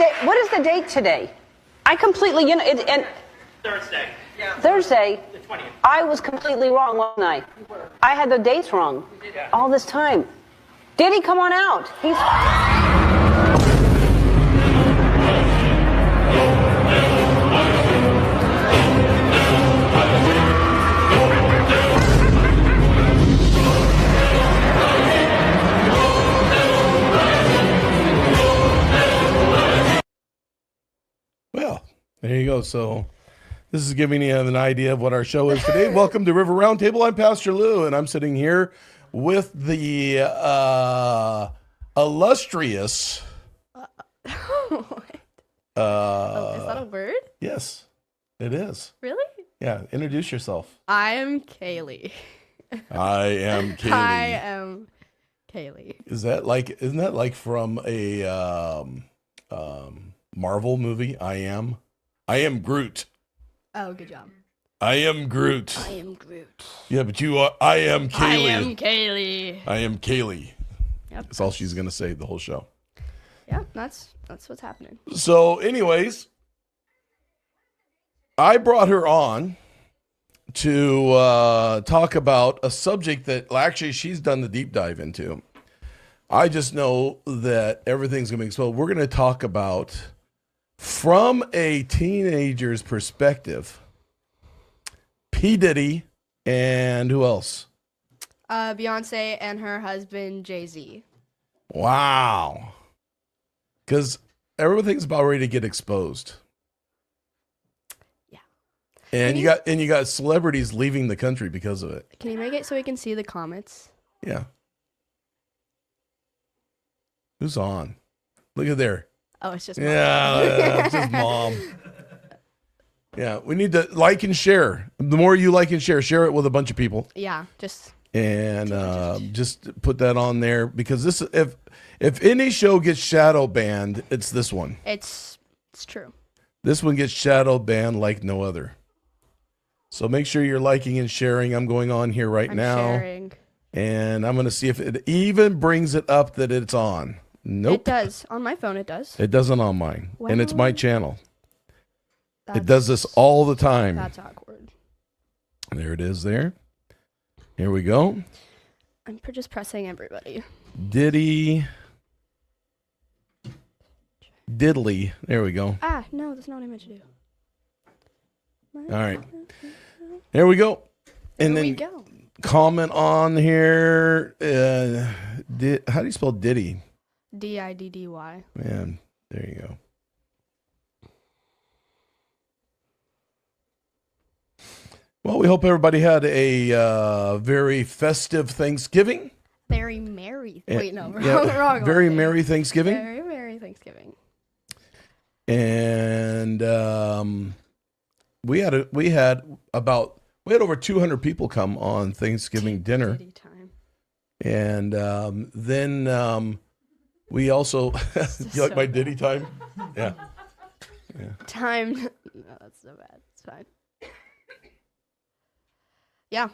What is the date today? I completely, and Thursday. Yeah. Thursday. The 20th. I was completely wrong, wasn't I? You were. I had the dates wrong. All this time. Did he come on out? He's. Well, there you go. So this is giving you an idea of what our show is today. Welcome to River Roundtable. I'm Pastor Lew, and I'm sitting here with the illustrious. What? Is that a word? Yes, it is. Really? Yeah. Introduce yourself. I am Kaylee. I am Kaylee. I am Kaylee. Isn't that like from a Marvel movie? I am Groot. Oh, good job. I am Groot. I am Groot. Yeah, but you are. I am Kaylee. I am Kaylee. I am Kaylee. Yep. That's all she's gonna say the whole show. Yeah, that's what's happening. So, anyways, I brought her on to talk about a subject that actually she's done the deep dive into. I just know that everything's gonna be exposed. We're gonna talk about, from a teenager's perspective, P. Diddy and who else? Beyonce and her husband Jay-Z. Wow. Because everything's about ready to get exposed. Yeah. And you got celebrities leaving the country because of it. Can you make it so we can see the comments? Yeah. Who's on? Look at there. Oh, it's just mom. Yeah, it's just mom. Yeah, we need to like and share. The more you like and share it with a bunch of people. Yeah, just. And just put that on there, because this, if any show gets shadow banned, it's this one. It's true. This one gets shadow banned like no other. So make sure you're liking and sharing. I'm going on here right now. Sharing. And I'm going to see if it even brings it up that it's on. Nope. It does. On my phone, it does. It doesn't on mine. Well, and it's my channel. It does this all the time. That's awkward. There it is there. Here we go. I'm just pressing everybody. Diddly. There we go. Ah, no, that's not what I meant to do. All right. There we go. And There then we go. comment on here. How do you spell Diddy? Diddy. Man, there you go. Well, we hope everybody had a very festive Thanksgiving. Very merry. Wait, no, Yeah, wrong. very merry Thanksgiving. Very merry Thanksgiving. And we had over 200 people come on Thanksgiving dinner. Diddy time. And then we also, you like my Diddy time? Yeah. Time. No, that's so bad. It's fine. Yeah,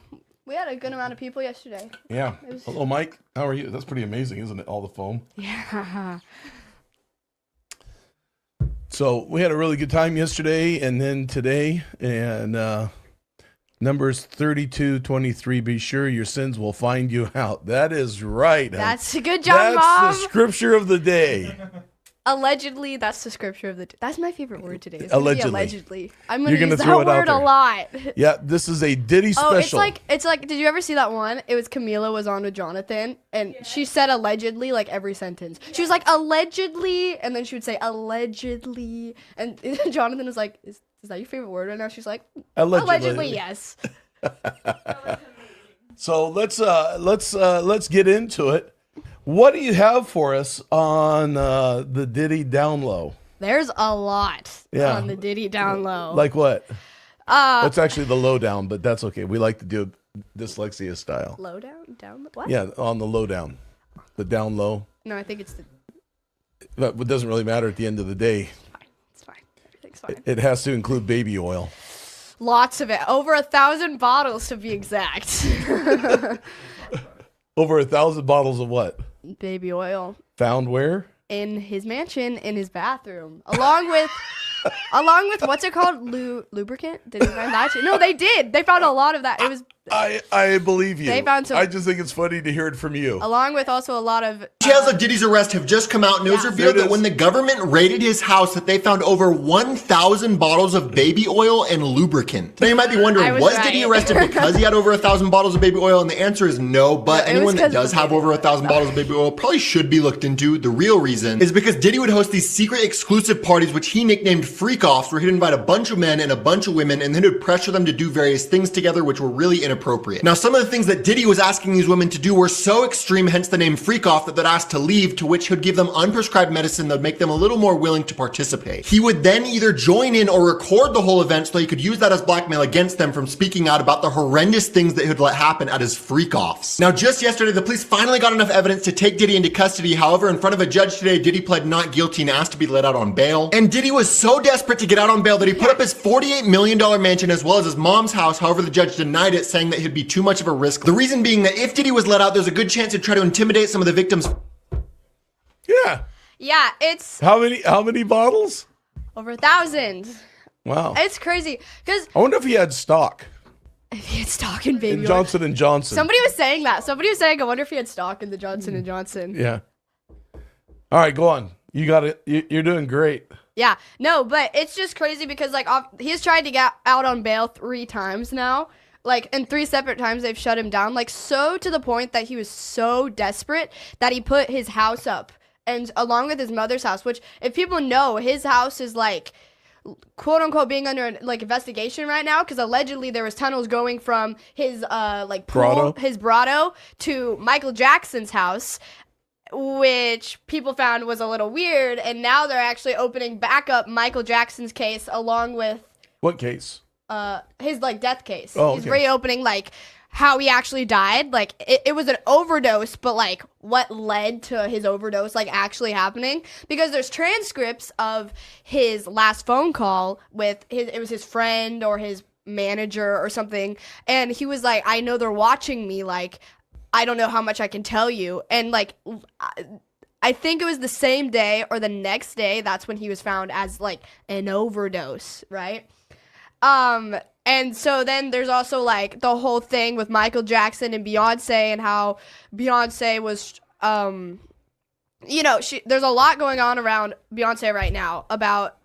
we had a good amount of people yesterday. Yeah. Hello, Mike. How are you? That's pretty amazing, isn't it? All the foam. Yeah. So we had a really good time yesterday and then today. And Numbers 32:23. Be sure your sins will find you out. That is right. That's a good job, Mom. That's the scripture of the day. Allegedly, that's the scripture of the. That's my favorite word today. It's Allegedly. Allegedly. I'm gonna use throw that it out word a there. lot. Yeah, this is a Diddy special. Oh, it's like. Did you ever see that one? It was Camila was on with Jonathan, and she said allegedly like every sentence. She was like allegedly, and then she would say allegedly, and Jonathan was like, "Is that your favorite word right now?" She's like, "Allegedly, yes." So let's get into it. What do you have for us on the Diddy down low? There's a lot on the Diddy down low. Like what? That's actually the low down, but that's okay. We like to do dyslexia style. Low down? Down? What? Yeah, on the low down. The down low. No, I think it's the... But it doesn't really matter at the end of the day. It's fine. Everything's fine. It has to include baby oil. Lots of it. Over 1,000 bottles to be exact. Over 1,000 bottles of what? Baby oil. Found where? in his mansion in his bathroom, along with what's it called, lubricant. Did they find that too? No, they did. They found a lot of that. It was. I believe you. They found some. I just think it's funny to hear it from you. Along with also a lot of details of Diddy's arrest have just come out, and it was revealed that when the government raided his house, that they found over 1,000 bottles of baby oil and lubricant. Now you might be wondering, was Diddy arrested because he had over 1,000 bottles of baby oil? And the answer is no. But anyone that does have over 1,000 bottles of baby oil probably should be looked into. The real reason is because Diddy would host these secret exclusive parties, which he nicknamed freak-offs, where he'd invite a bunch of men and a bunch of women, and then he'd pressure them to do various things together, which were really inappropriate. Now, some of the things that Diddy was asking these women to do were so extreme, hence the name freak-off, that they'd ask to leave, to which he'd give them unprescribed medicine that would make them a little more willing to participate. He would then either join in or record the whole event so he could use that as blackmail against them from speaking out about the horrendous things that he'd let happen at his freak-offs. Now, just yesterday, the police finally got enough evidence to take Diddy into custody. However, in front of a judge today, Diddy pled not guilty and asked to be let out on bail. And Diddy was so desperate to get out on bail that he put up his $48 million mansion as well as his mom's house. However, the judge denied it, saying that he'd be too much of a risk. The reason being that if Diddy was let out, there's a good chance he'd try to intimidate some of the victims. Yeah. Yeah, it's How many bottles? over 1,000. Wow. It's crazy because I wonder if he had stock if he had stock in baby in oil. Johnson and Johnson. Somebody was saying that. Somebody was saying, I wonder if he had stock in the Johnson and Johnson. Yeah. All right, go on. You got it. You're doing great. Yeah, no, but it's just crazy because like he's tried to get out on bail 3 times now. Like, and 3 separate times they've shut him down. Like, so to the point that he was so desperate that he put his house up, and along with his mother's house, which, if people know, his house is like, quote unquote, being under like investigation right now because allegedly there was tunnels going from his like pool, his grotto to Michael Jackson's house, which people found was a little weird, and now they're actually opening back up Michael Jackson's case along with What case? His like death case. Oh, He's okay. reopening like how he actually died. Like it was an overdose, but like what led to his overdose like actually happening, because there's transcripts of his last phone call with it was his friend or his manager or something, and he was like, I know they're watching me, like I don't know how much I can tell you. And like I think it was the same day or the next day that's when he was found as like an overdose, right? And so then there's also like the whole thing with Michael Jackson and Beyonce, and how Beyonce was, you know, there's a lot going on around Beyonce right now about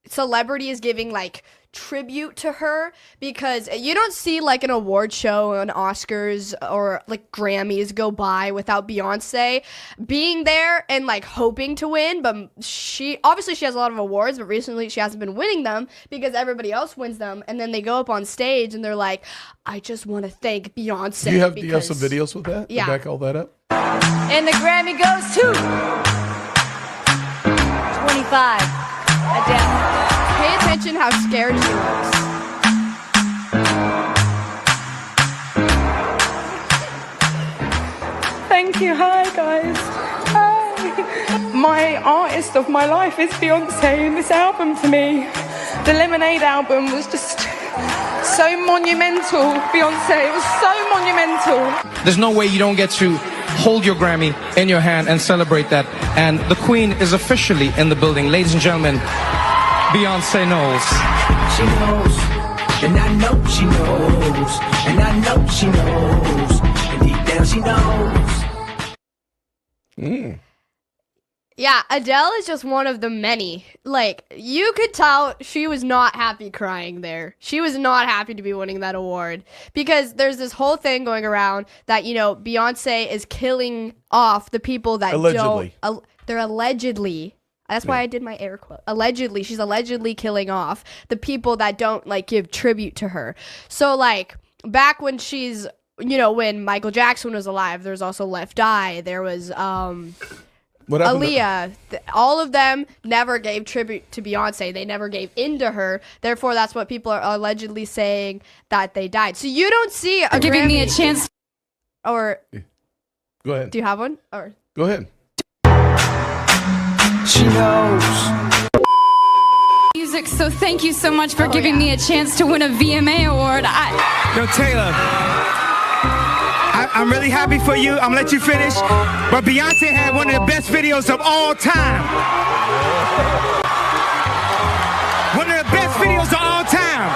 celebrities giving like tribute to her, because you don't see like an award show, an Oscars or like Grammys go by without Beyonce being there and like hoping to win. But she has a lot of awards, but recently she hasn't been winning them because everybody else wins them, and then they go up on stage and they're like, I just want to thank Beyonce. Do you have some videos with that? Yeah. To back all that up? And the Grammy goes to 25. Adele. Pay attention how scared she looks. Thank you. Hi, guys. Hi. My artist of my life is Beyonce, and this album to me, the Lemonade album, was just so monumental. Beyonce, it was so monumental. There's no way you don't get to hold your Grammy in your hand and celebrate that. And the Queen is officially in the building. Ladies and gentlemen, Beyonce Knowles. She knows, and I know she knows, and I know she knows, and deep down she knows. Yeah, Adele is just one of the many. Like, you could tell she was not happy crying there. She was not happy to be winning that award, because there's this whole thing going around that, you know, Beyonce is killing off the people that Allegedly. they're allegedly. That's why I did my air quote. Allegedly, she's allegedly killing off the people that don't like give tribute to her. So like back when she's, you know, when Michael Jackson was alive, there's also Left Eye. There was What happened to- Aaliyah. All of them never gave tribute to Beyonce. They never gave in to her. Therefore, that's what people are allegedly saying, that they died. So you don't see a Giving me a Grammy. chance. Or Go ahead. do you have one? Or Go ahead. She knows. Music, so thank you so much for giving me a chance to win a VMA award. Yo, Taylor, I'm really happy for you. I'm gonna let you finish. But Beyonce had one of the best videos of all time. One of the best videos of all time.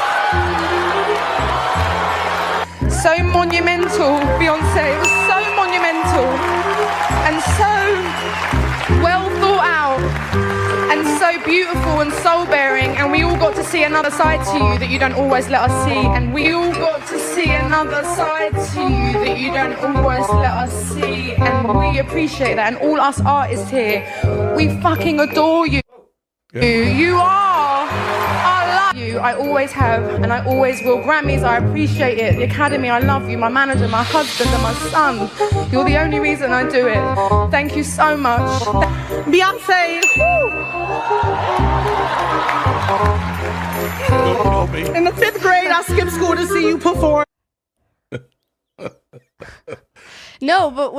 So monumental, Beyonce. It was so monumental and so well thought out and so beautiful and soul-bearing, and we all got to see another side to you that you don't always let us see, and we all got to see another side to you that you don't always let us see, and we appreciate that, and all us artists here, we fucking adore you. You are. I love you. I always have, and I always will. Grammys, I appreciate it. The Academy, I love you. My manager, my husband, and my son. You're the only reason I do it. Thank you so much. Beyonce. In the 5th grade, I skipped school to see you perform. No, but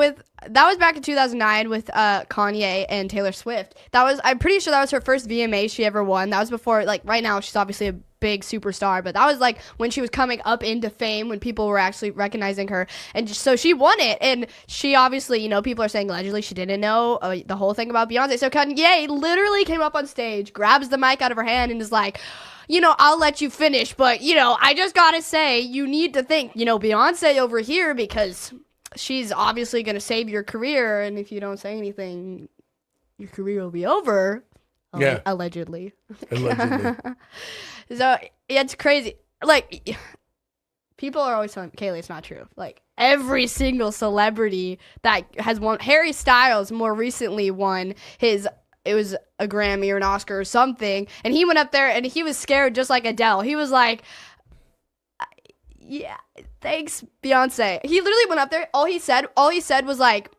that was back in 2009 with Kanye and Taylor Swift. I'm pretty sure that was her first VMA she ever won. That was before, like, right now she's obviously a big superstar, but that was like when she was coming up into fame, when people were actually recognizing her, and so she won it. And she obviously, people are saying allegedly she didn't know the whole thing about Beyonce. So Kanye literally came up on stage, grabs the mic out of her hand, and is like, I'll let you finish, but I just gotta say, you need to think, Beyonce over here, because she's obviously going to save your career, and if you don't say anything, your career will be over. Yeah. Allegedly. Allegedly. So, it's crazy. Like, people are always telling Kaylee it's not true. Like, every single celebrity that has won, Harry Styles more recently won it was a Grammy or an Oscar or something, and he went up there and he was scared just like Adele. He was like, yeah, thanks, Beyonce. He literally went up there. All he said was like,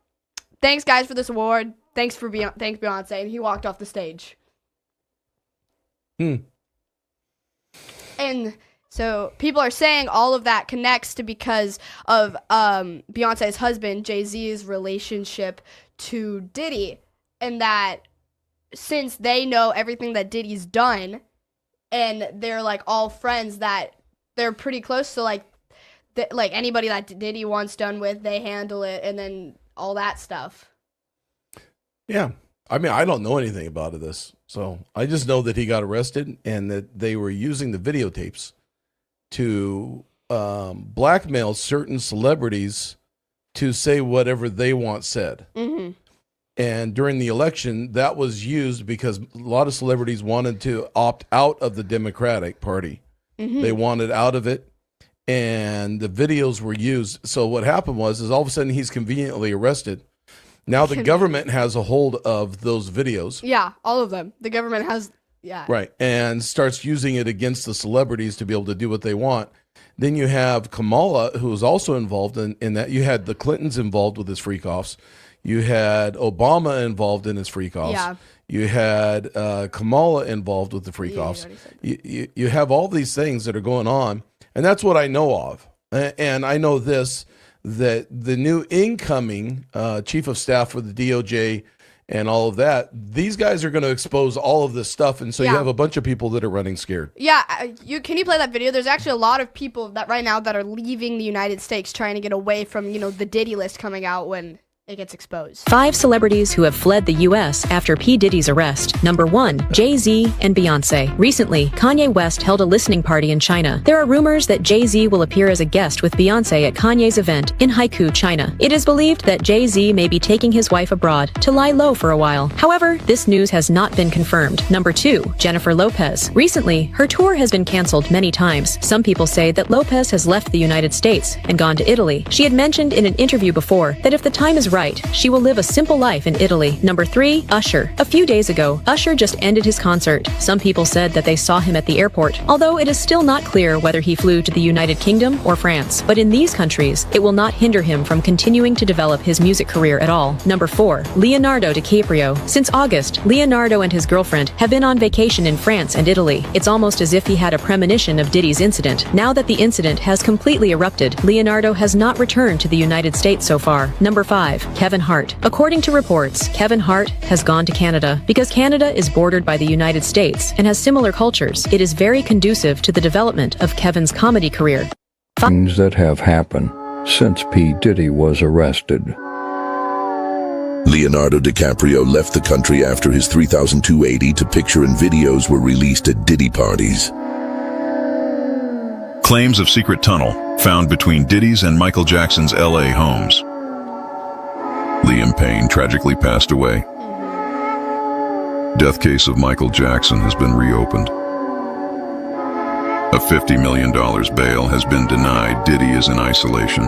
thanks, guys, for this award. Thanks, Beyonce. And he walked off the stage. And so people are saying all of that connects to because of Beyonce's husband, Jay-Z's relationship to Diddy. And that since they know everything that Diddy's done, and they're like all friends, that they're pretty close, so like anybody that Diddy wants done with, they handle it, and then all that stuff. Yeah. I mean, I don't know anything about this, so I just know that he got arrested and that they were using the videotapes to blackmail certain celebrities to say whatever they want said. Mm-hmm. And during the election, that was used because a lot of celebrities wanted to opt out of the Democratic Party. Mm-hmm. They wanted out of it, and the videos were used. So what happened was all of a sudden he's conveniently arrested. Now the government has a hold of those videos. Yeah, all of them. The government has, yeah. Right, and starts using it against the celebrities to be able to do what they want. Then you have Kamala, who was also involved in that. You had the Clintons involved with his freak-offs. You had Obama involved in his freak-offs. Yeah. You had Kamala involved with the freak-offs. You have all these things that are going on, and that's what I know of. And I know this, that the new incoming chief of staff for the DOJ and all of that, these guys are going to expose all of this stuff, and so you have a bunch of people that are running scared. Yeah, can you play that video? There's actually a lot of people that right now that are leaving the United States trying to get away from, the Diddy list coming out when it gets exposed. 5 celebrities who have fled the U.S. after P. Diddy's arrest. Number 1, Jay-Z and Beyonce. Recently, Kanye West held a listening party in China. There are rumors that Jay-Z will appear as a guest with Beyonce at Kanye's event in Haikou, China. It is believed that Jay-Z may be taking his wife abroad to lie low for a while. However, this news has not been confirmed. Number 2, Jennifer Lopez. Recently, her tour has been canceled many times. Some people say that Lopez has left the United States and gone to Italy. She had mentioned in an interview before that if the time is right, she will live a simple life in Italy. Number 3, Usher. A few days ago, Usher just ended his concert. Some people said that they saw him at the airport, although it is still not clear whether he flew to the United Kingdom or France. But in these countries, it will not hinder him from continuing to develop his music career at all. Number 4, Leonardo DiCaprio. Since August, Leonardo and his girlfriend have been on vacation in France and Italy. It's almost as if he had a premonition of Diddy's incident. Now that the incident has completely erupted, Leonardo has not returned to the United States so far. Number 5, Kevin Hart. According to reports, Kevin Hart has gone to Canada. Because Canada is bordered by the United States and has similar cultures, it is very conducive to the development of Kevin's comedy career. Things that have happened since P. Diddy was arrested. Leonardo DiCaprio left the country after his 3,280 to picture and videos were released at Diddy parties. Claims of secret tunnel found between Diddy's and Michael Jackson's LA homes. Liam Payne tragically passed away. Death case of Michael Jackson has been reopened. A $50 million bail has been denied. Diddy is in isolation.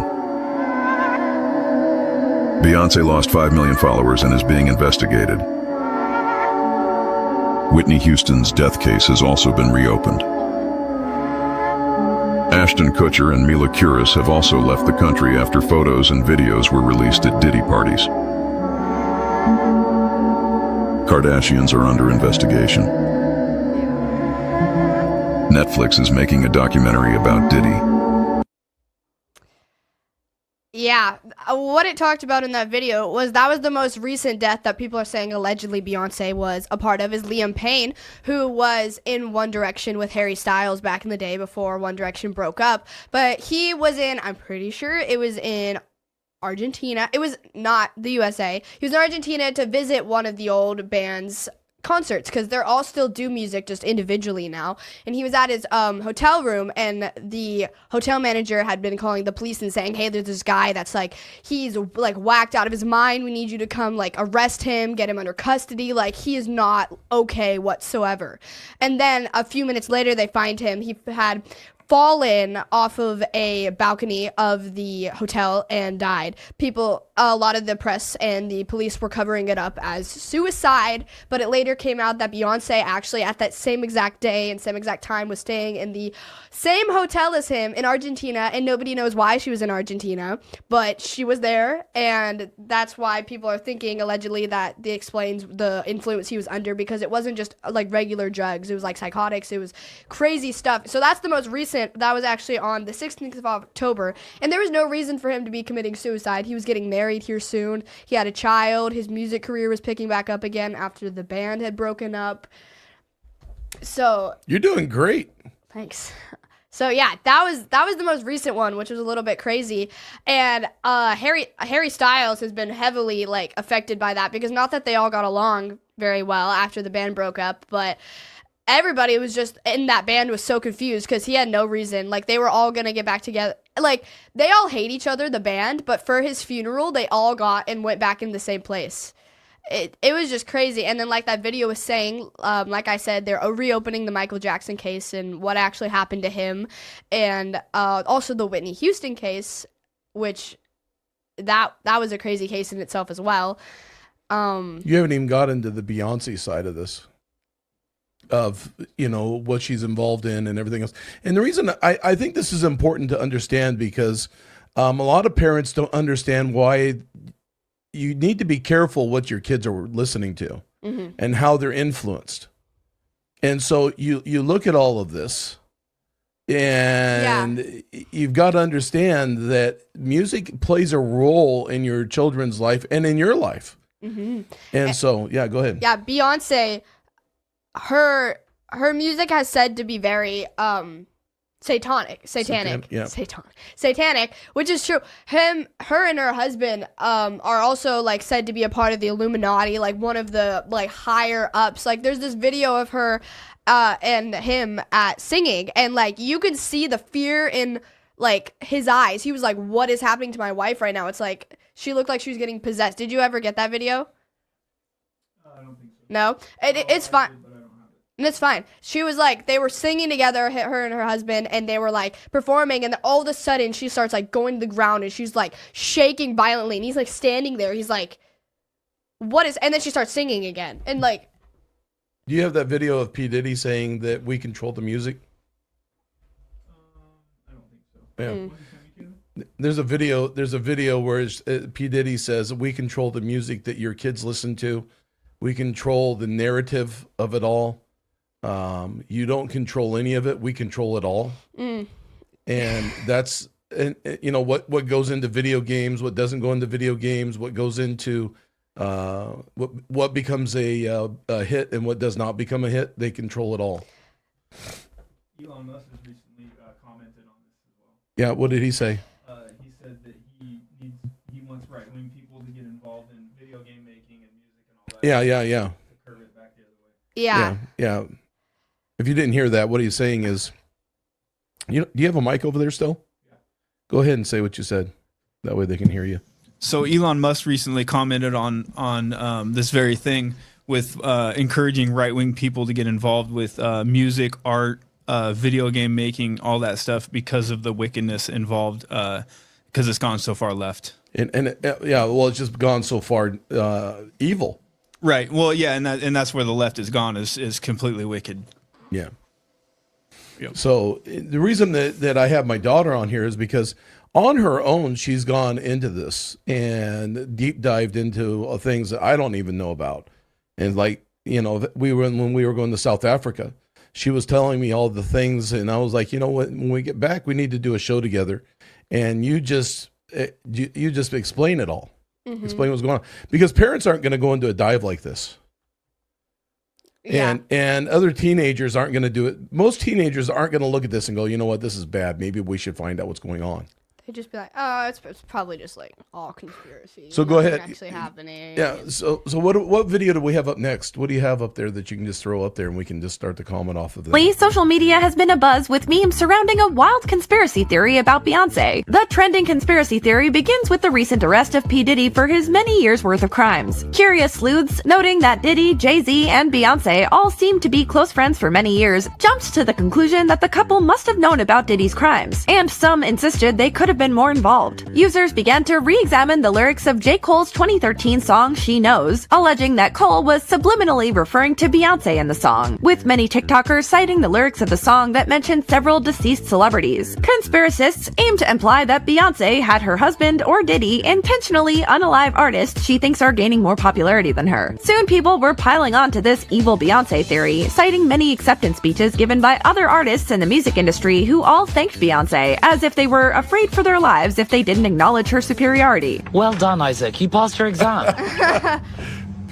Beyonce lost 5 million followers and is being investigated. Whitney Houston's death case has also been reopened. Ashton Kutcher and Mila Kunis have also left the country after photos and videos were released at Diddy parties. Kardashians are under investigation. Netflix is making a documentary about Diddy. Yeah, what it talked about in that video was that was the most recent death that people are saying allegedly Beyonce was a part of, is Liam Payne, who was in One Direction with Harry Styles back in the day before One Direction broke up. But he was in, I'm pretty sure it was in Argentina. It was not the USA. He was in Argentina to visit one of the old band's concerts, because they're all still do music just individually now. And he was at his hotel room, and the hotel manager had been calling the police and saying, hey, there's this guy that's like, he's like whacked out of his mind. We need you to come like arrest him, get him under custody. Like, he is not okay whatsoever. And then a few minutes later, they find him. He had fallen off of a balcony of the hotel and died. A lot of the press and the police were covering it up as suicide, but it later came out that Beyonce actually at that same exact day and same exact time was staying in the same hotel as him in Argentina, and nobody knows why she was in Argentina, but she was there, and that's why people are thinking allegedly that it explains the influence he was under, because it wasn't just like regular drugs, it was like psychotics, it was crazy stuff. So that's the most recent. That was actually on the 16th of October, and there was no reason for him to be committing suicide. He was getting married here soon. He had a child. His music career was picking back up again after the band had broken up. So you're doing great. Thanks. So yeah, that was the most recent one, which was a little bit crazy. And Harry Styles has been heavily like affected by that, because not that they all got along very well after the band broke up, but everybody was just in that band was so confused because he had no reason. Like, they were all gonna get back together. Like, they all hate each other, the band, but for his funeral, they all got and went back in the same place. It was just crazy. And then, like that video was saying, like I said, they're reopening the Michael Jackson case and what actually happened to him, and also the Whitney Houston case, which that was a crazy case in itself as well. You haven't even got into the Beyonce side of this, of, you know, what she's involved in and everything else. And the reason I think this is important to understand, because a lot of parents don't understand why you need to be careful what your kids are listening to and how they're influenced. And so you look at all of this, and you've got to understand that music plays a role in your children's life and in your life. And so, yeah, go ahead. Yeah, Beyonce, her music has said to be very satanic, which is true. Her and her husband are also like said to be a part of the Illuminati, like one of the like higher ups. Like, there's this video of her and him at singing, and like you could see the fear in like his eyes. He was like, what is happening to my wife right now? It's like she looked like she was getting possessed. Did you ever get that video? I don't think so. No? It's fine. And it's fine. She was like, they were singing together, her and her husband, and they were like performing, and then all of a sudden she starts like going to the ground, and she's like shaking violently, and he's like standing there. He's like, what is, and then she starts singing again. And like, do you have that video of P. Diddy saying that we control the music? I don't think so. Yeah. There's a video where P. Diddy says, we control the music that your kids listen to. We control the narrative of it all. You don't control any of it. We control it all. And that's, and you know, what goes into video games, what doesn't go into video games, what goes into what becomes a hit and what does not become a hit. They control it all. Elon Musk has recently commented on this as well. Yeah, what did he say? He said that Yeah. If you didn't hear that, what he's saying is, do you have a mic over there still? Yeah. Go ahead and say what you said. That way they can hear you. So Elon Musk recently commented on this very thing with encouraging right-wing people to get involved with music, art, video game making, all that stuff because of the wickedness involved, because it's gone so far left. It's just gone so far evil. Right. Well, yeah, and that's where the left is gone, is completely wicked. Yeah. Yep. So the reason that I have my daughter on here is because on her own, she's gone into this and deep dived into things that I don't even know about. And when we were going to South Africa, she was telling me all the things, and I was like, you know what? When we get back, we need to do a show together, and you just explain it all, explain what's going on, because parents aren't going to go into a dive like this. Yeah. And other teenagers aren't going to do it. Most teenagers aren't going to look at this and go, you know what, this is bad. Maybe we should find out what's going on. They'd just be like, oh, it's probably just like all conspiracy. So go ahead. Actually happening. Yeah. So what video do we have up next? What do you have up there that you can just throw up there and we can just start the comment off of that? Social media has been abuzz with memes surrounding a wild conspiracy theory about Beyonce. The trending conspiracy theory begins with the recent arrest of P. Diddy for his many years' worth of crimes. Curious sleuths, noting that Diddy, Jay-Z, and Beyonce all seemed to be close friends for many years, jumped to the conclusion that the couple must have known about Diddy's crimes, and some insisted they could have been more involved. Users began to re-examine the lyrics of J. Cole's 2013 song She Knows, alleging that Cole was subliminally referring to Beyonce in the song, with many TikTokers citing the lyrics of the song that mentioned several deceased celebrities. Conspiracists aim to imply that Beyonce had her husband or Diddy intentionally unalive artists she thinks are gaining more popularity than her. Soon people were piling on to this evil Beyonce theory, citing many acceptance speeches given by other artists in the music industry who all thanked Beyonce, as if they were afraid for their lives if they didn't acknowledge her superiority. Well done, Isaac. You passed your exam.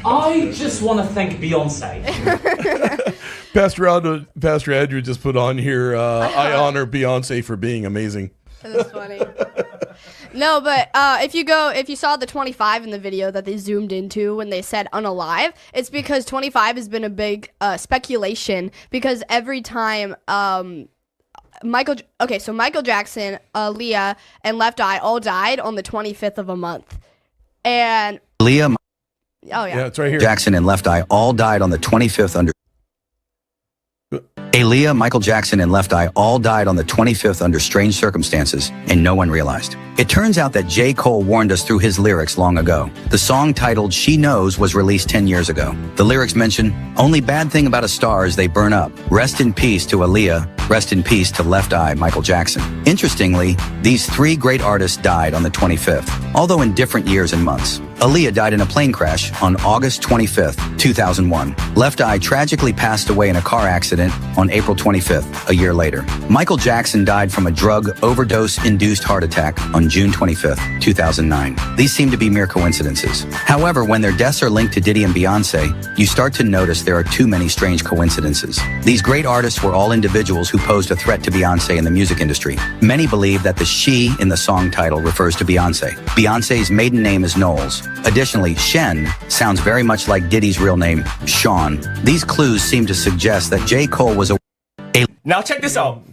I just want to thank Beyonce. Pastor Andrew just put on here, I honor Beyonce for being amazing. That's funny. No, but if you saw the 25 in the video that they zoomed into when they said unalive, it's because 25 has been a big speculation, because every time Michael Jackson, Aaliyah, and Left Eye all died on the 25th of a month. And Aaliyah, yeah, it's right here. Jackson and Left Eye all died on the 25th under Aaliyah, Michael Jackson, and Left Eye all died on the 25th under strange circumstances, and no one realized. It turns out that J. Cole warned us through his lyrics long ago. The song titled She Knows was released 10 years ago. The lyrics mention, "Only bad thing about a star is they burn up. Rest in peace to Aaliyah. Rest in peace to Left Eye, Michael Jackson." Interestingly, these three great artists died on the 25th, although in different years and months. Aaliyah died in a plane crash on August 25th, 2001. Left Eye tragically passed away in a car accident on April 25th, a year later. Michael Jackson died from a drug overdose-induced heart attack on June 25th, 2009. These seem to be mere coincidences. However, when their deaths are linked to Diddy and Beyonce, you start to notice there are too many strange coincidences. These great artists were all individuals who posed a threat to Beyonce in the music industry. Many believe that the she in the song title refers to Beyonce. Beyonce's maiden name is Knowles. Additionally, Shen sounds very much like Diddy's real name, Sean. These clues seem to suggest that J. Cole was a... Now check this out.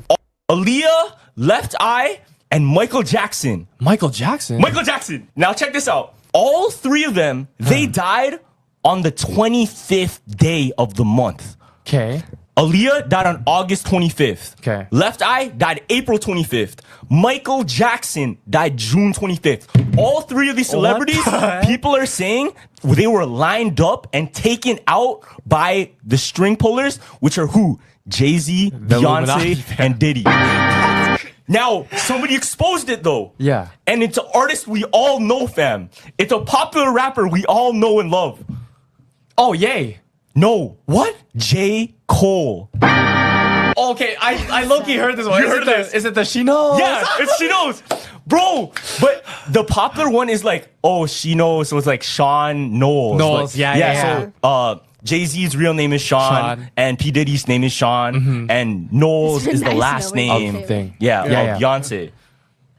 Aaliyah, Left Eye, and Michael Jackson. Michael Jackson? Michael Jackson. Now check this out. All three of them, they died on the 25th day of the month. Okay. Aaliyah died on August 25th. Okay. Left Eye died April 25th. Michael Jackson died June 25th. All three of these celebrities, people are saying they were lined up and taken out by the string pullers, which are who? Jay-Z, Beyonce, and Diddy. Now, somebody exposed it though. Yeah. And it's an artist we all know, fam. It's a popular rapper we all know and love. Oh, yay. No. What? J. Cole. Okay, I low-key heard this one. You heard this? Is it the She Knows? Yeah, it's She Knows. Bro, but the popular one is like, oh, She Knows. So it's like Sean Knowles. Knowles, like, yeah. So Jay-Z's real name is Sean. And P. Diddy's name is Sean. And Knowles is the last name. Thing. Yeah, Beyonce.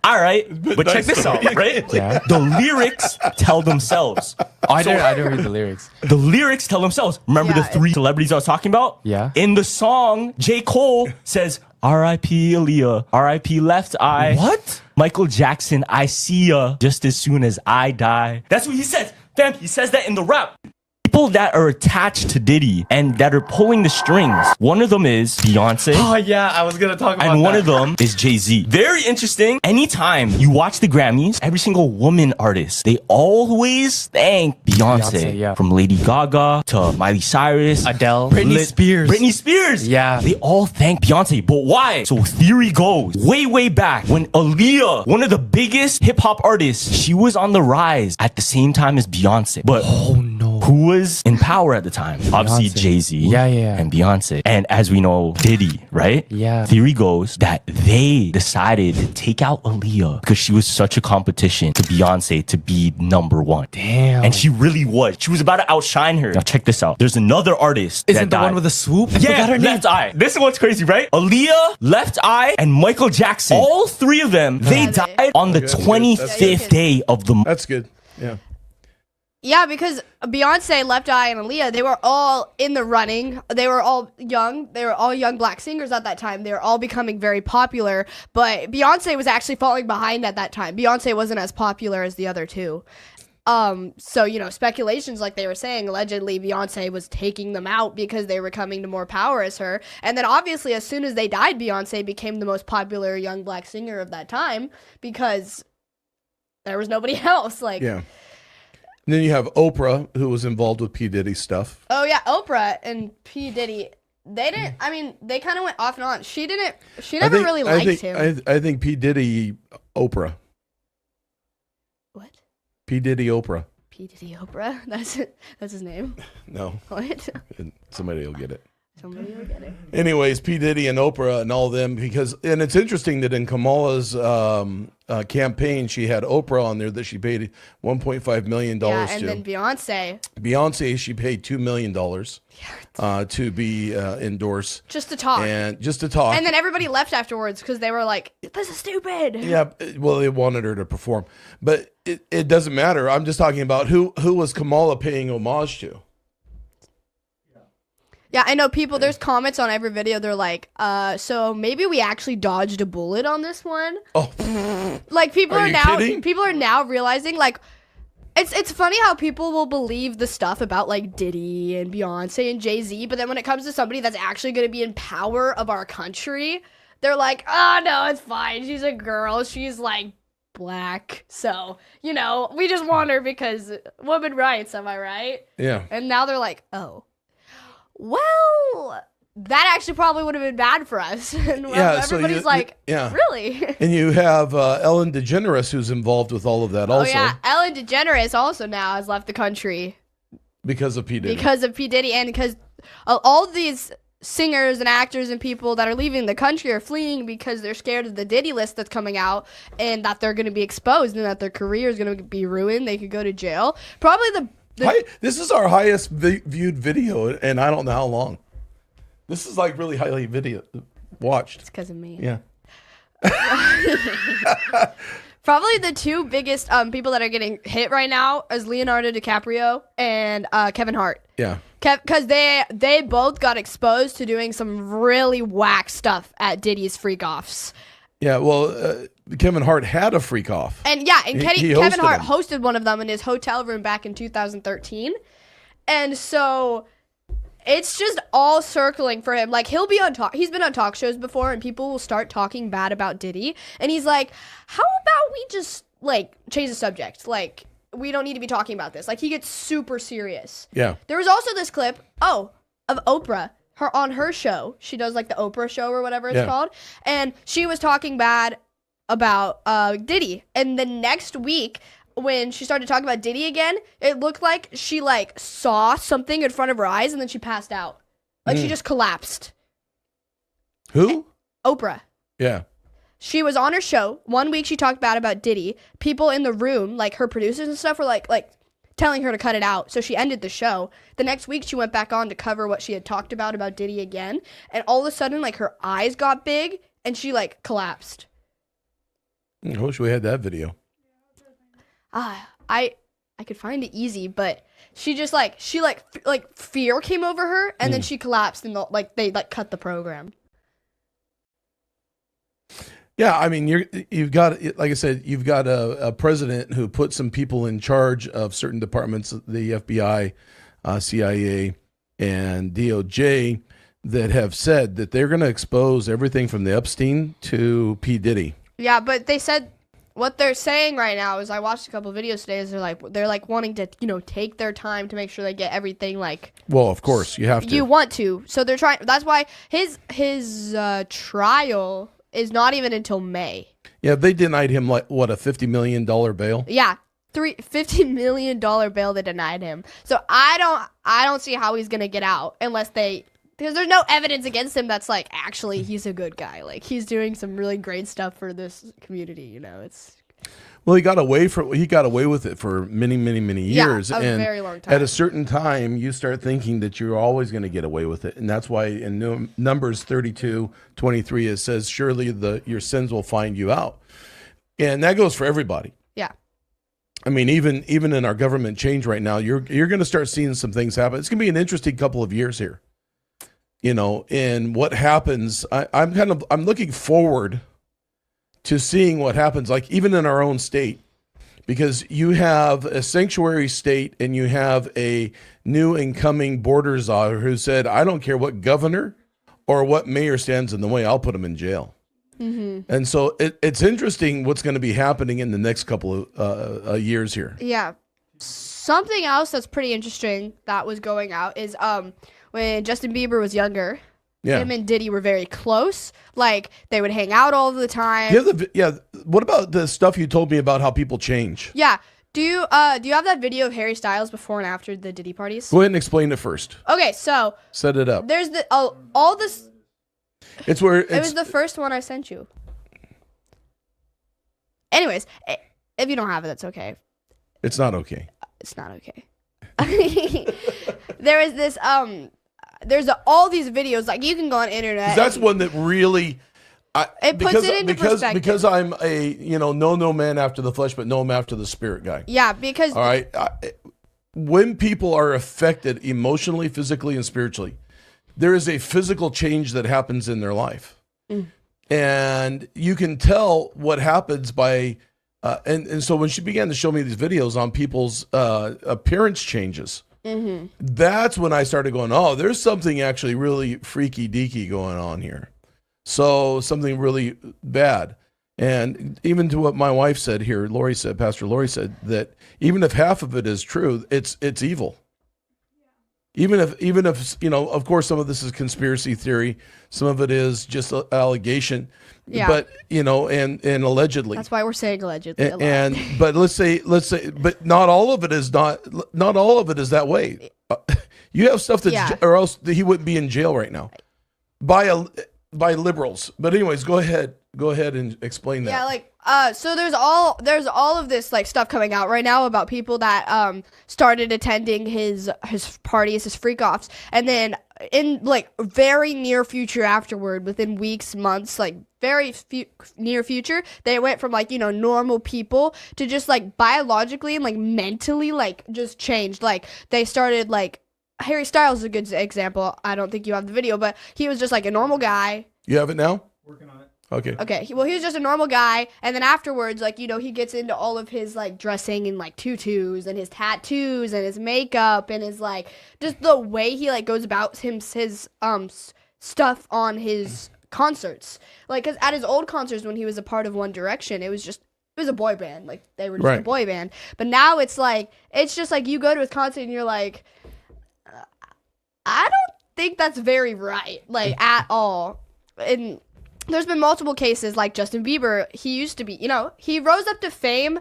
All right, but check this out, right? Yeah. The lyrics tell themselves. Oh, I don't read the lyrics. The lyrics tell themselves. Remember the three celebrities I was talking about? Yeah. In the song, J. Cole says, R.I.P. Aaliyah, R.I.P. Left Eye. What? Michael Jackson, I see ya just as soon as I die. That's what he says. Fam, he says that in the rap. People that are attached to Diddy and that are pulling the strings. One of them is Beyonce. Oh yeah, I was gonna talk about that. And one of them is Jay-Z. Very interesting. Anytime you watch the Grammys, every single woman artist, they always thank Beyonce. From Lady Gaga to Miley Cyrus, Adele, Britney Spears. Yeah. They all thank Beyonce. But why? So theory goes way back when Aaliyah, one of the biggest hip hop artists, she was on the rise at the same time as Beyonce. But who was in power at the time? Obviously Jay-Z and Beyonce. And as we know, Diddy, right? Yeah. Theory goes that they decided to take out Aaliyah because she was such a competition to Beyonce to be number one. Damn. And she really was. She was about to outshine her. Now check this out. There's another artist Isn't that the died. one with the swoop? I Yeah, forgot her name. Left Eye. This is what's crazy, right? Aaliyah, Left Eye, and Michael Jackson. All three of them, they died on the 25th day of the month. That's good. Yeah. Yeah, because Beyonce, Left Eye, and Aaliyah, they were all in the running. They were all young. They were all young black singers at that time. They were all becoming very popular. But Beyonce was actually falling behind at that time. Beyonce wasn't as popular as the other two. So, you know, speculations, like they were saying, allegedly Beyonce was taking them out because they were coming to more power as her. And then obviously as soon as they died, Beyonce became the most popular young black singer of that time because there was nobody else. Like, Yeah. And then you have Oprah, who was involved with P. Diddy stuff. oh yeah, Oprah and P. Diddy, they didn't, I mean, they kind of went off and on. She never really liked him. I think P. Diddy, Oprah. What? P. Diddy, Oprah. P. Diddy Oprah? That's his name? No. What? Somebody will get it. Somebody will get it. Anyways, P. Diddy and Oprah and all them, because, and it's interesting that in Kamala's campaign, she had Oprah on there that she paid $1.5 million Yeah, to. and then Beyonce. Beyonce, she paid $2 million to be endorsed. Just to talk. And just to talk. And then everybody left afterwards because they were like, this is stupid. Yeah, well, they wanted her to perform. But it doesn't matter. I'm just talking about who was Kamala paying homage to. Yeah, I know people, there's comments on every video. They're like, so maybe we actually dodged a bullet on this one. Oh. Like people Are are you now kidding? people are now realizing like it's funny how people will believe the stuff about like Diddy and Beyonce and Jay-Z, but then when it comes to somebody that's actually going to be in power of our country, they're like, oh no, it's fine. She's a girl. She's like black. So, you know, we just want her because women rights, am I right? Yeah. And now they're like, oh. Well, that actually probably would have been bad for us. And everybody's really? And you have Ellen DeGeneres, who's involved with all of that also. Oh, yeah. Ellen DeGeneres also now has left the country. Because of P. Diddy. Because of P. Diddy. And because all these singers and actors and people that are leaving the country are fleeing because they're scared of the Diddy list that's coming out and that they're going to be exposed and that their career is going to be ruined. They could go to jail. Probably this is our highest viewed video, and I don't know how long. This is like really highly watched. It's because of me. Yeah. Probably the two biggest people that are getting hit right now is Leonardo DiCaprio and Kevin Hart. Yeah. Because they both got exposed to doing some really whack stuff at Diddy's freak-offs. Yeah, well, Kevin Hart had a freak off. And yeah, and Kevin Hart them. hosted one of them in his hotel room back in 2013. And so it's just all circling for him. Like he's been on talk shows before and people will start talking bad about Diddy. And he's like, how about we just like change the subject? Like we don't need to be talking about this. Like he gets super serious. Yeah. There was also this clip, of Oprah. On her show, she does like the Oprah show or whatever it's called, and she was talking bad about Diddy. And the next week, when she started talking about Diddy again, it looked like she like saw something in front of her eyes, and then she passed out. Like she just collapsed. Who? Oprah. Yeah. She was on her show. 1 week she talked bad about Diddy. People in the room, like her producers and stuff, were like telling her to cut it out. So she ended the show. The next week she went back on to cover what she had talked about Diddy again. And all of a sudden, like her eyes got big and she like collapsed. I wish we had that video. I could find it easy, but she just like fear came over her, and then she collapsed, and they cut the program. Yeah, I mean, you've got, like I said, you've got a president who put some people in charge of certain departments, the FBI, CIA, and DOJ, that have said that they're going to expose everything from the Epstein to P. Diddy. Yeah, but they said what they're saying right now is, I watched a couple videos today, is they're like wanting to, take their time to make sure they get everything like. Well, of course, you have to. You want to, so they're trying. That's why his trial is not even until May. Yeah, they denied him a $50 million bail. Yeah, $50 million bail they denied him. So I don't see how he's gonna get out unless because there's no evidence against him that's like actually he's a good guy. Like he's doing some really great stuff for this community. It's. Well, he got away with it for many, many, many years. Yeah, and very long time. At a certain time, you start thinking that you're always going to get away with it. And that's why in Numbers 32:23, it says, surely your sins will find you out. And that goes for everybody. Yeah. I mean, even in our government change right now, you're going to start seeing some things happen. It's going to be an interesting couple of years here. And what happens, I'm looking forward to seeing what happens, like even in our own state, because you have a sanctuary state and you have a new incoming border czar who said, I don't care what governor or what mayor stands in the way, I'll put him in jail. Mm-hmm. And so it's interesting what's going to be happening in the next couple of years here. Yeah. Something else that's pretty interesting that was going out is when Justin Bieber was younger. Yeah. Him and Diddy were very close. Like, they would hang out all the time. What about the stuff you told me about how people change? Yeah. Do you have that video of Harry Styles before and after the Diddy parties? Go ahead and explain it first. Okay, so set it up. There's all this. It was the first one I sent you. Anyways, if you don't have it, that's okay. It's not okay. It's not okay. There is this there's all these videos, like you can go on internet. That's one that really it puts it into perspective. Because I'm a no man after the flesh, but no man after the spirit guy. Yeah, because all right, when people are affected emotionally, physically, and spiritually, there is a physical change that happens in their life, and you can tell what happens by. And so when she began to show me these videos on people's appearance changes. Mm-hmm. That's when I started going, oh, there's something actually really freaky deaky going on here. So something really bad. And even to what my wife said here, Pastor Lori said, that even if half of it is true, it's evil. Even if of course, some of this is conspiracy theory, some of it is just allegation. Yeah. But and allegedly. That's why we're saying allegedly. But let's say, but not all of it is that way. You have stuff that, or else he wouldn't be in jail right now, by liberals. But anyways, go ahead and explain that. Yeah, like so there's all of this like stuff coming out right now about people that started attending his parties, his freak offs, and then in like very near future afterward, within weeks, months, like very near future, they went from like normal people to just like biologically and like mentally like just changed. Like they started like Harry Styles is a good example. I don't think you have the video, but he was just like a normal guy. You have it now? Working on it. Okay. Well, he was just a normal guy, and then afterwards, like, he gets into all of his, like, dressing in, like, tutus, and his tattoos, and his makeup, and his, like, just the way he, like, goes about his stuff on his concerts. Like, because at his old concerts, when he was a part of One Direction, it was a boy band. Like, they were just a boy band. But now it's just, like, you go to his concert, and you're like, I don't think that's very right, like, at all. And there's been multiple cases like Justin Bieber. He used to be, he rose up to fame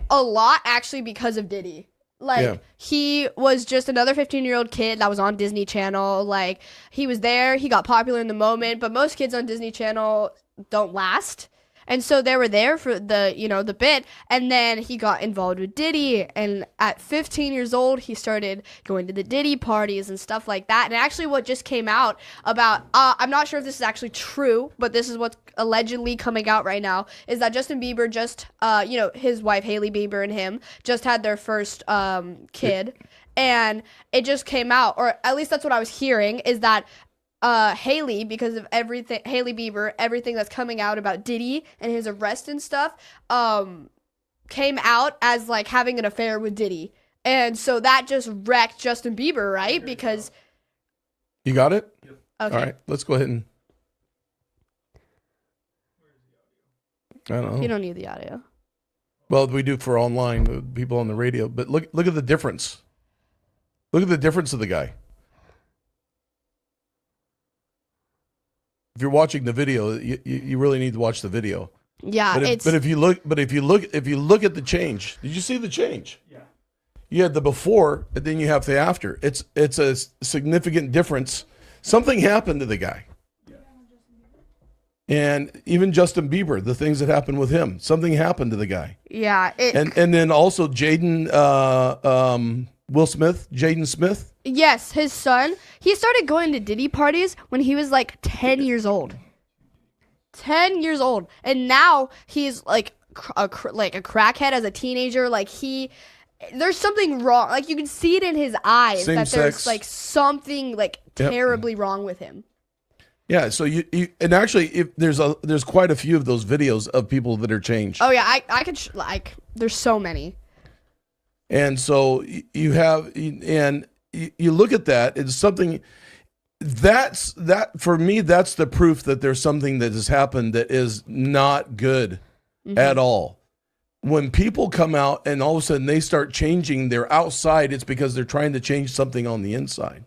a lot actually because of Diddy. Like, he was just another 15-year-old kid that was on Disney Channel. Like, he was there. He got popular in the moment. But most kids on Disney Channel don't last. And so they were there for the bit, and then he got involved with Diddy, and at 15 years old, he started going to the Diddy parties and stuff like that. And actually what just came out about, I'm not sure if this is actually true, but this is what's allegedly coming out right now, is that Justin Bieber just, his wife Hailey Bieber and him just had their first kid, and it just came out, or at least that's what I was hearing, is that Hailey, because of everything, Hailey Bieber, everything that's coming out about Diddy and his arrest and stuff, came out as like having an affair with Diddy. And so that just wrecked Justin Bieber, right? Because you got it? Okay. All right, let's go ahead and I don't know. You don't need the audio. Well, we do for online people on the radio, but look at the difference. Look at the difference of the guy. If you're watching the video, you really need to watch the video. Yeah, but if you look at the change, did you see the change? Yeah. You had the before, and then you have the after. It's a significant difference. Something happened to the guy. And even Justin Bieber, the things that happened with him, something happened to the guy. Yeah. And then also Jaden Smith. Yes, his son. He started going to Diddy parties when he was like 10 years old. 10 years old. And now he's like a crackhead as a teenager. Like there's something wrong. Like you can see it in his eyes that there's like something like terribly wrong with him. Yeah, so you and actually, if there's quite a few of those videos of people that are changed. Oh yeah, I could there's so many. And so you look at that. It's something that for me, that's the proof that there's something that has happened that is not good at all. When people come out and all of a sudden they start changing their outside, it's because they're trying to change something on the inside.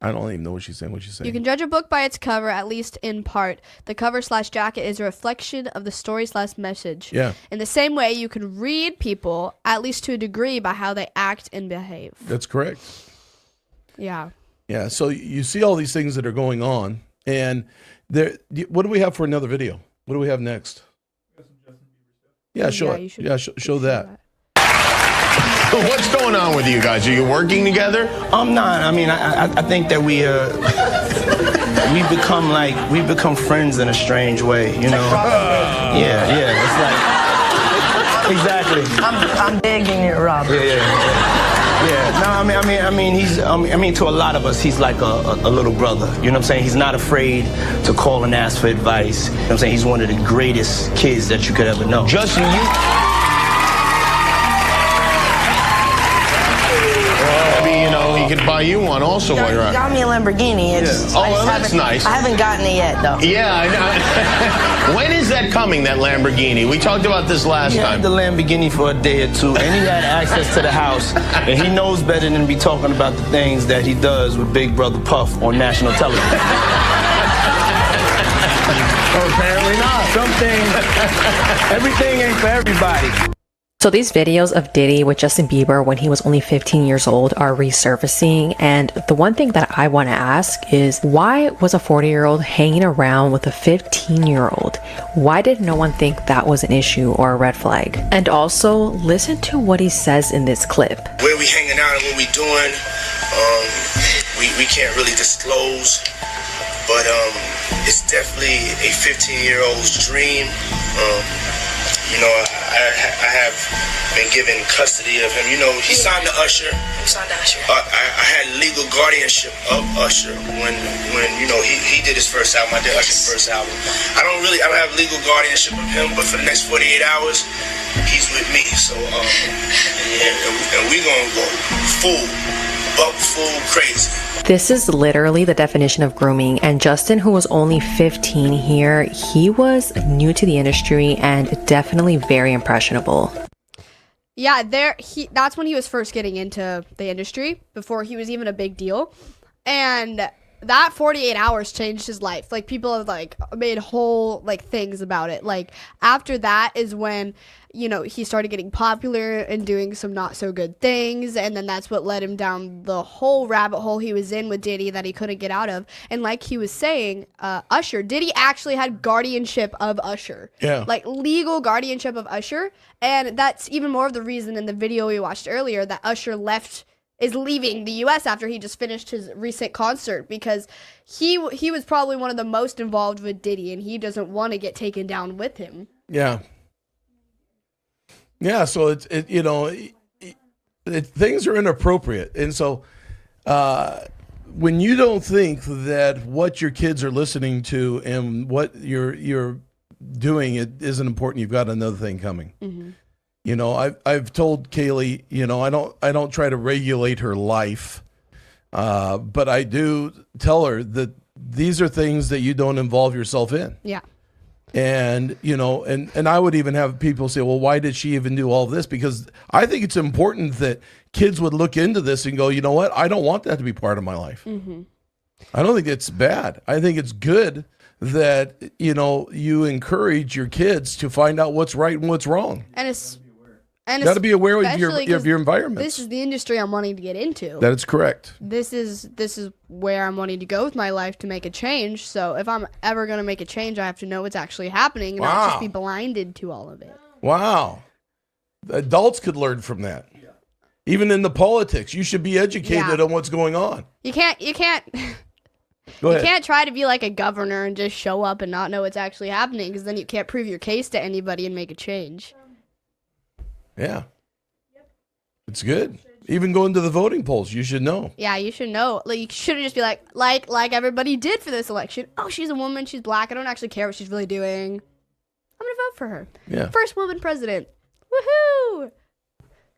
I don't even know what she's saying. What she's saying. You can judge a book by its cover, at least in part. The cover/jacket is a reflection of the story/message. Yeah. In the same way, you can read people, at least to a degree, by how they act and behave. That's correct. Yeah. Yeah. So you see all these things that are going on, and there. What do we have for another video? What do we have next? Yeah, show it. Yeah, show that. What's going on with you guys? Are you working together? I'm not. I mean, I think that we become friends in a strange way, you know? Yeah. It's like exactly. I'm begging it, Robert. Yeah. No, I mean, to a lot of us, he's like a little brother. You know what I'm saying? He's not afraid to call and ask for advice. You know what I'm saying? He's one of the greatest kids that you could ever know. Justin, he could buy you one also while you're out. He got me a Lamborghini. That's nice. I haven't gotten it yet, though. Yeah, I know. When is that coming, that Lamborghini? We talked about this last time. He had the Lamborghini for a day or two, and he had access to the house, and he knows better than to be talking about the things that he does with Big Brother Puff on national television. Apparently not. Some things, everything ain't for everybody. So these videos of Diddy with Justin Bieber when he was only 15 years old are resurfacing, and the one thing that I want to ask is, why was a 40-year-old hanging around with a 15-year-old? Why did no one think that was an issue or a red flag? And also, listen to what he says in this clip. Where we hanging out and what we doing, we can't really disclose, but it's definitely a 15-year-old's dream. You know, I have been given custody of him. You know, he signed to Usher. He signed to Usher. I had legal guardianship of Usher when you know he did his first album. I did Usher's first album. I don't have legal guardianship of him, but for the next 48 hours, he's with me. So and we gonna go full crazy. This is literally the definition of grooming, and Justin, who was only 15 here, he was new to the industry and definitely very impressionable. Yeah, that's when he was first getting into the industry, before he was even a big deal. And that 48 hours changed his life. Like, people have like made whole like things about it. Like, after that is when, you know, he started getting popular and doing some not so good things, and then that's what led him down the whole rabbit hole he was in with Diddy that he couldn't get out of. And like he was saying, Usher, Diddy actually had guardianship of Usher. Yeah. Like, legal guardianship of Usher. And that's even more of the reason in the video we watched earlier that Usher is leaving the U.S. after he just finished his recent concert, because he was probably one of the most involved with Diddy, and he doesn't want to get taken down with him. Yeah. Yeah, so things are inappropriate. And so when you don't think that what your kids are listening to and what you're doing it isn't important, you've got another thing coming. Mm-hmm. You know, I've told Kaylee, you know, I don't try to regulate her life, but I do tell her that these are things that you don't involve yourself in. Yeah. And, you know, and I would even have people say, well, why did she even do all this? Because I think it's important that kids would look into this and go, you know what? I don't want that to be part of my life. Mm-hmm. I don't think it's bad. I think it's good that, you know, you encourage your kids to find out what's right and what's wrong. And got to be aware of your environment. This is the industry I'm wanting to get into. That is correct. This is where I'm wanting to go with my life to make a change. So if I'm ever going to make a change, I have to know what's actually happening and not just be blinded to all of it. Wow. Adults could learn from that. Yeah. Even in the politics, you should be educated on what's going on. You can't Go ahead. You can't try to be like a governor and just show up and not know what's actually happening, because then you can't prove your case to anybody and make a change. Yeah. It's good. Even going to the voting polls, you should know. Yeah, you should know. Like, you shouldn't just be like everybody did for this election. Oh, she's a woman, she's black, I don't actually care what she's really doing. I'm gonna vote for her. Yeah. First woman president. Woohoo!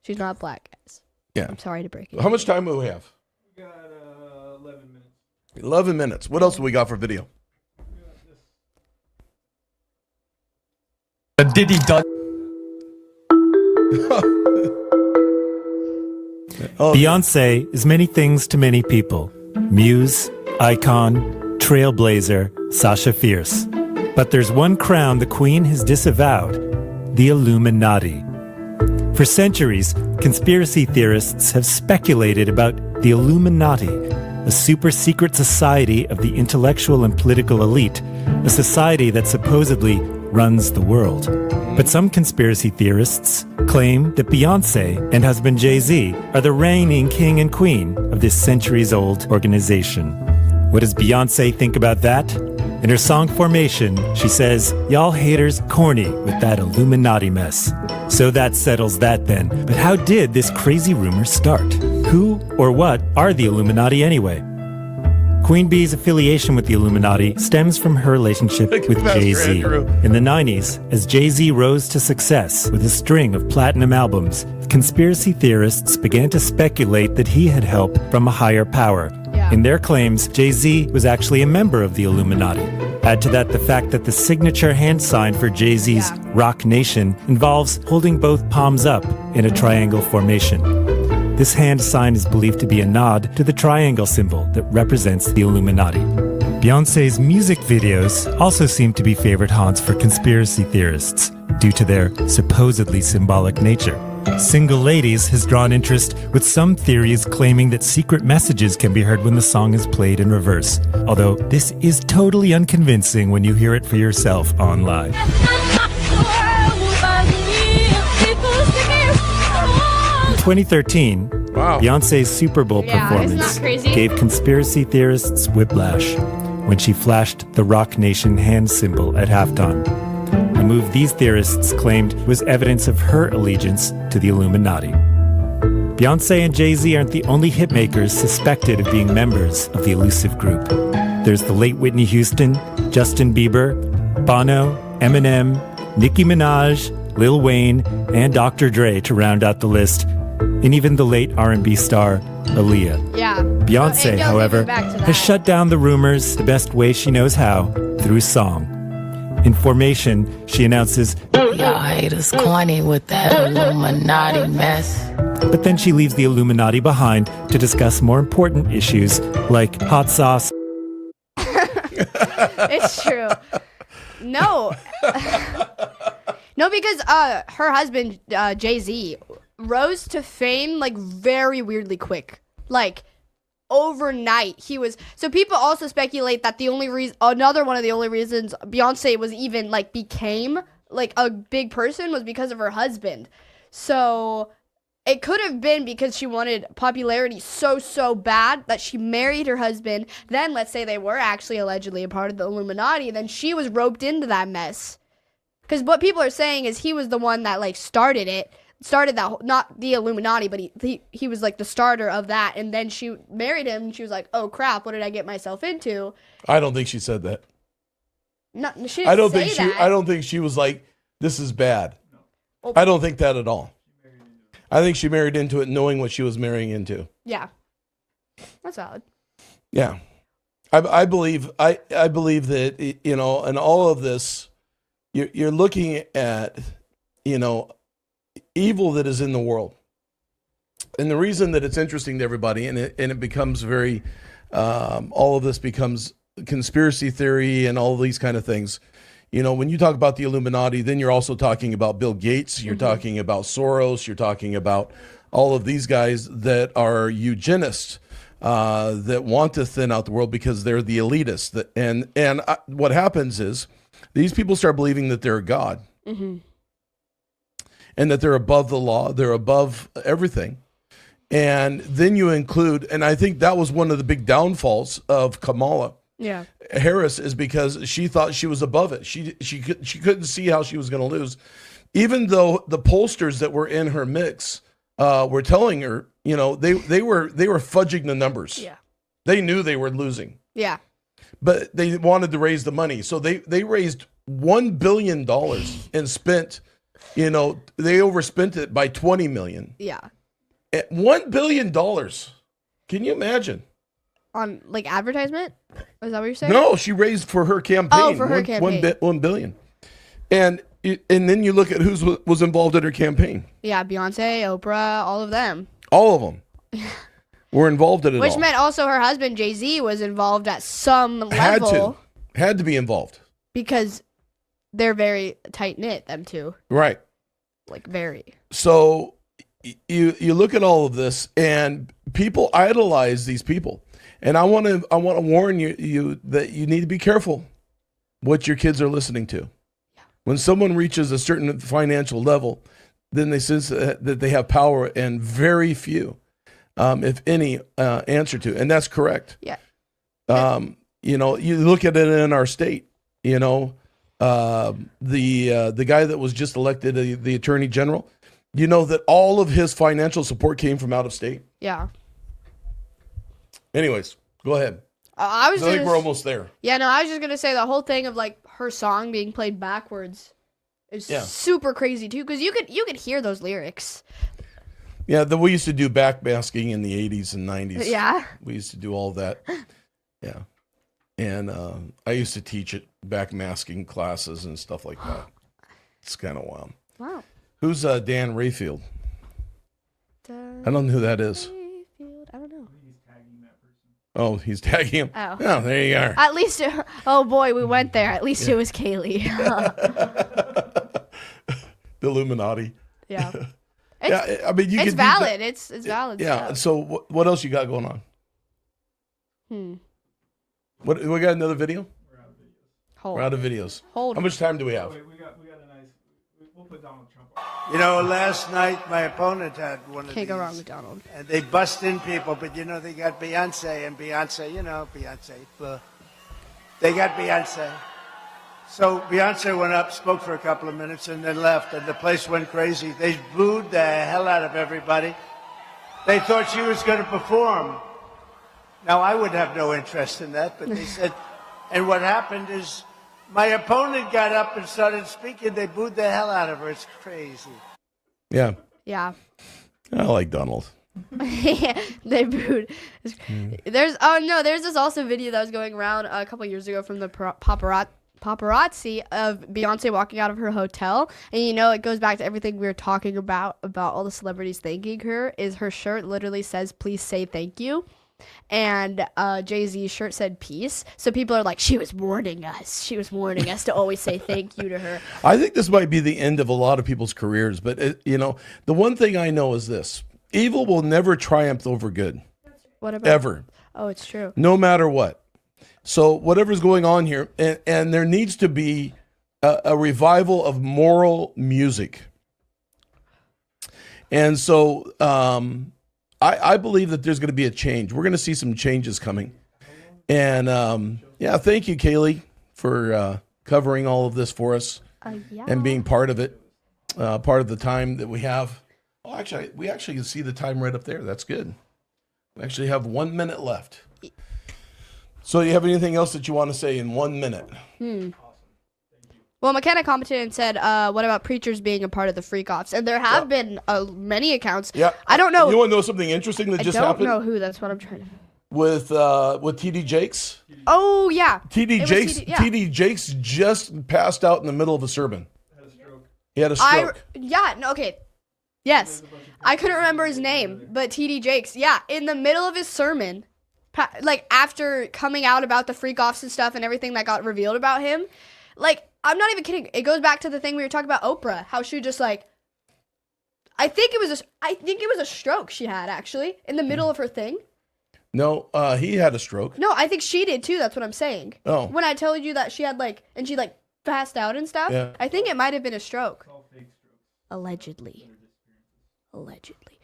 She's not black, guys. Yeah. I'm sorry to break it. How much time do we have? We got 11 minutes. 11 minutes. What else do we got for video? Diddy done. Beyonce is many things to many people. Muse, icon, trailblazer, Sasha Fierce. But there's one crown the Queen has disavowed: the Illuminati. For centuries, conspiracy theorists have speculated about the Illuminati, a super secret society of the intellectual and political elite, a society that supposedly runs the world. But some conspiracy theorists claim that Beyoncé and husband Jay-Z are the reigning king and queen of this centuries-old organization. What does Beyoncé think about that? In her song Formation, she says, "Y'all haters corny with that Illuminati mess." So that settles that then. But how did this crazy rumor start? Who or what are the Illuminati anyway? Queen Bee's affiliation with the Illuminati stems from her relationship with Jay-Z. In the 90s, as Jay-Z rose to success with a string of platinum albums, conspiracy theorists began to speculate that he had help from a higher power. In their claims, Jay-Z was actually a member of the Illuminati. Add to that the fact that the signature hand sign for Jay-Z's Rock Nation involves holding both palms up in a triangle formation. This hand sign is believed to be a nod to the triangle symbol that represents the Illuminati. Beyoncé's music videos also seem to be favorite haunts for conspiracy theorists due to their supposedly symbolic nature. Single Ladies has drawn interest, with some theories claiming that secret messages can be heard when the song is played in reverse, although this is totally unconvincing when you hear it for yourself online. 2013, Beyoncé's Super Bowl performance gave conspiracy theorists whiplash when she flashed the Rock Nation hand symbol at halftime, a move these theorists claimed was evidence of her allegiance to the Illuminati. Beyoncé and Jay-Z aren't the only hitmakers suspected of being members of the elusive group. There's the late Whitney Houston, Justin Bieber, Bono, Eminem, Nicki Minaj, Lil Wayne, and Dr. Dre to round out the list, and even the late R&B star, Aaliyah. Yeah. Beyonce, however, has shut down the rumors the best way she knows how, through song. In Formation, she announces, "Y'all haters corny with that Illuminati mess." But then she leaves the Illuminati behind to discuss more important issues like hot sauce, It's true. No. No, because her husband, Jay-Z, rose to fame like very weirdly quick. Like overnight. So people also speculate that another one of the only reasons Beyonce was even like became like a big person was because of her husband. So it could have been because she wanted popularity so bad that she married her husband. Then let's say they were actually allegedly a part of the Illuminati. Then she was roped into that mess. Because what people are saying is he was the one that like started that, not the Illuminati, but he was like the starter of that. And then she married him and she was like, oh crap, what did I get myself into? I don't think she said that. No, she didn't say that. I don't think she was like, this is bad. No. I don't think that at all. I think she married into it knowing what she was marrying into. Yeah. That's valid. Yeah. I believe that, you know, in all of this, you're looking at, you know, evil that is in the world. And the reason that it's interesting to everybody, and it becomes very, all of this becomes conspiracy theory and all these kind of things. You know, when you talk about the Illuminati, then you're also talking about Bill Gates, you're talking about Soros, you're talking about all of these guys that are eugenists, that want to thin out the world because they're the elitists. And what happens is these people start believing that they're God. Mm-hmm. And that they're above the law, they're above everything. And then you include, and I think that was one of the big downfalls of Kamala Harris, is because she thought she was above it. She couldn't see how she was going to lose, even though the pollsters that were in her mix were telling her, you know, they were fudging the numbers. Yeah, they knew they were losing. Yeah, but they wanted to raise the money, so they raised $1 billion and spent. You know, they overspent it by $20 million. Yeah. At $1 billion. Can you imagine? On like advertisement? Is that what you're saying? No, she raised for her campaign. Oh, for her campaign. $1 billion. And then you look at who was involved in her campaign. Yeah, Beyonce, Oprah, all of them. All of them were involved in it. Which meant also her husband, Jay-Z, was involved at some level. Had to be involved. Because they're very tight-knit, them two. Right. Like very. So you look at all of this, and people idolize these people. And I want to warn you that you need to be careful what your kids are listening to. Yeah. When someone reaches a certain financial level, then they sense that they have power, and very few, if any, answer to. And that's correct. Yeah. You know, you look at it in our state, you know, the guy that was just elected the attorney general, you know that all of his financial support came from out of state. Yeah. Anyways, go ahead. I think we're almost there. Yeah, no, I was just gonna say the whole thing of like her song being played backwards is super crazy too, because you could hear those lyrics. Yeah, we used to do backmasking in the 80s and 90s. Yeah. We used to do all that. Yeah. And I used to teach it backmasking classes and stuff like that. It's kind of wild. Wow. Who's Dan Rayfield? I don't know who that is. I don't know. Oh, he's tagging him. Oh, there you are. At least, oh boy, we went there. At least it was Kaylee. The Illuminati. Yeah. Yeah, I mean, it's valid. It's valid. Yeah. Stuff. So what else you got going on? What we got another video? We're out of videos. How much time do we have? Wait, we got a nice. We'll put Donald Trump on. You know, last night my opponent had one of Can't these. go wrong with Donald. And they bust in people, but you know, they got Beyonce, and Beyonce, you know, Beyonce. They got Beyonce. So Beyonce went up, spoke for a couple of minutes, and then left, and the place went crazy. They booed the hell out of everybody. They thought she was going to perform. Now, I would have no interest in that, but they said, and what happened is my opponent got up and started speaking. They booed the hell out of her. It's crazy. Yeah. Yeah. I like Donald. Yeah, they booed. There's this also video that was going around a couple years ago from the paparazzi of Beyonce walking out of her hotel, and you know it goes back to everything we were talking about all the celebrities thanking her. Is her shirt literally says "Please say thank you," and Jay-Z's shirt said peace. So people are like, she was warning us. She was warning us to always say thank you to her. I think this might be the end of a lot of people's careers, but the one thing I know is this: evil will never triumph over good. What about ever? Oh, it's true. No matter what. So whatever's going on here, and there needs to be a revival of moral music. And so I believe that there's going to be a change. We're going to see some changes coming. And thank you, Kaylee, for covering all of this for us and being part of it, part of the time that we have. Oh, actually, we actually can see the time right up there. That's good. We actually have 1 minute left. So you have anything else that you want to say in 1 minute? Well, McKenna commented and said, what about preachers being a part of the freak-offs? And there have been many accounts. Yeah. I don't know. You want to know something interesting that just happened? I don't know who. That's what I'm trying to... With TD Jakes? Oh, yeah. TD Jakes just passed out in the middle of a sermon. He had a stroke. Okay. Yes. I couldn't remember his name, but TD Jakes, in the middle of his sermon, like after coming out about the freak-offs and stuff and everything that got revealed about him, like, I'm not even kidding. It goes back to the thing we were talking about Oprah, how she just like, I think it was a stroke she had actually in the middle of her thing. No, he had a stroke. No, I think she did too. That's what I'm saying. Oh. When I told you that she had and she passed out and stuff, I think it might have been a stroke. Allegedly.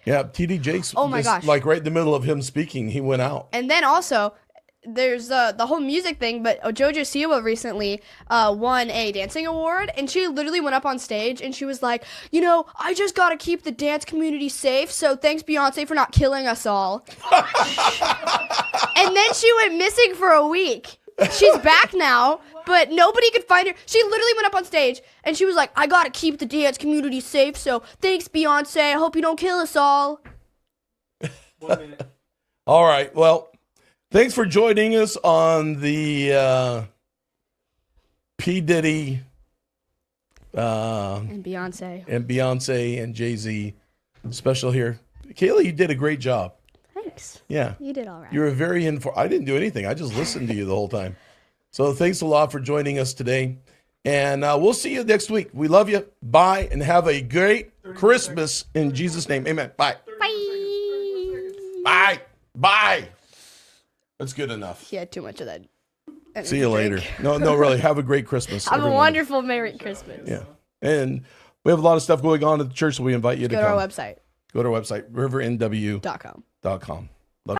Yeah, TD Jakes. Oh my gosh. Like right in the middle of him speaking, he went out. And then also, there's the whole music thing, but JoJo Siwa recently won a dancing award, and she literally went up on stage and she was like, I just gotta keep the dance community safe, so thanks Beyonce for not killing us all. And then she went missing for a week. She's back now, but nobody could find her. She literally went up on stage and she was like, I gotta keep the dance community safe, so thanks Beyonce, I hope you don't kill us all. 1 minute. All right, well, thanks for joining us on the P. Diddy and Beyonce and Jay-Z special here. Kaylee, you did a great job. Thanks. Yeah. You did all right. You were very I didn't do anything. I just listened to you the whole time. So thanks a lot for joining us today. And we'll see you next week. We love you. Bye. And have a great Christmas in Jesus' name. Amen. Bye. Bye. Bye. Bye. That's good enough. He had too much of that. See you later. No, really. Have a great Christmas. Have a wonderful Merry Christmas. Yeah. And we have a lot of stuff going on at the church, so we invite you to come. Go to our website. Go to our website, rivernw.com.